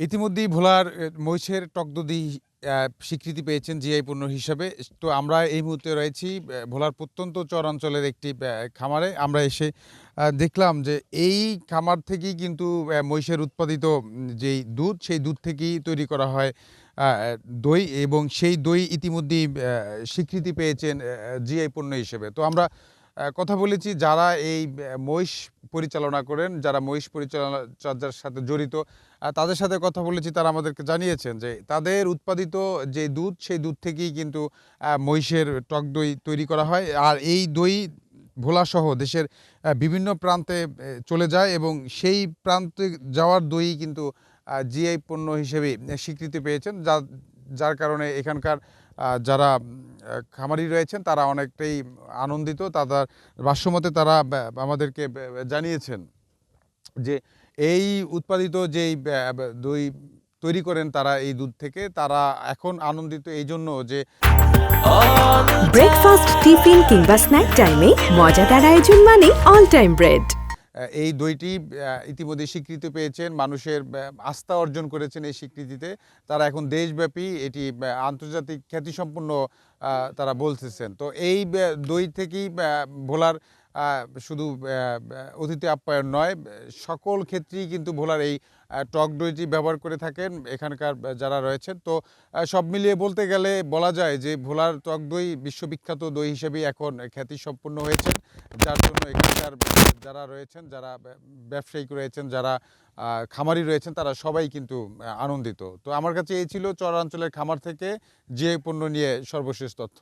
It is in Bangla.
ইতিমধ্যেই ভোলার মহিষের টক দধি স্বীকৃতি পেয়েছেন জিআই পণ্য হিসাবে। তো আমরা এই মুহূর্তে রয়েছি ভোলার প্রত্যন্ত চরাঞ্চলের একটি খামারে। আমরা এসে দেখলাম যে এই খামার থেকেই কিন্তু মহিষের উৎপাদিত যেই দুধ, সেই দুধ থেকেই তৈরি করা হয় দই, এবং সেই দই ইতিমধ্যেই স্বীকৃতি পেয়েছেন জিআই পণ্য হিসেবে। তো আমরা কথা বলেছি যারা এই মহিষ পরিচালনা করেন, যারা মহিষ পরিচর্যার সাথে জড়িত, তাদের সাথে কথা বলেছি। তারা আমাদেরকে জানিয়েছেন যে তাদের উৎপাদিত যে দুধ, সেই দুধ থেকেই কিন্তু মহিষের টক দই তৈরি করা হয়। আর এই দই ভোলাসহ দেশের বিভিন্ন প্রান্তে চলে যায়, এবং সেই প্রান্তে যাওয়ার দই কিন্তু জিআই পণ্য হিসেবে স্বীকৃতি পেয়েছেন, যার কারণে এখানকার যারা খামারি রয়েছেন তারা অনেকটাই আনন্দিত। তাদের ভাষ্যমতে তারা আমাদেরকে জানিয়েছেন যে এই উৎপাদিত যেই দই তৈরি করেন তারা এই দুধ থেকে, তারা এখন আনন্দিত এই জন্য যে ব্রেকফাস্ট, টিফিন কিংবা স্ন্যাক টাইমে মজাদার আয়োজন মানে অল টাইম ব্রেড। এই দইটি ইতিমধ্যে স্বীকৃতি পেয়েছেন, মানুষের আস্থা অর্জন করেছেন এই স্বীকৃতিতে। তারা এখন দেশব্যাপী এটি আন্তর্জাতিক খ্যাতিসম্পন্ন তারা বলতেছেন। তো এই দই থেকেই ভোলার শুধু অতিথি আপ্যায়ন নয়, সকল ক্ষেত্রেই কিন্তু ভোলার এই টক দইটি ব্যবহার করে থাকেন এখানকার যারা রয়েছেন। তো সব মিলিয়ে বলতে গেলে বলা যায় যে ভোলার টক দই বিশ্ববিখ্যাত দই হিসেবেই এখন খ্যাতিসম্পন্ন হয়েছেন, যার জন্য এখানকার যারা রয়েছেন, যারা ব্যবসায়িক রয়েছেন, যারা খামারি রয়েছেন, তারা সবাই কিন্তু আনন্দিত। তো আমার কাছে এই ছিল চরাঞ্চলের খামার থেকে যে পণ্য নিয়ে সর্বশেষ তথ্য।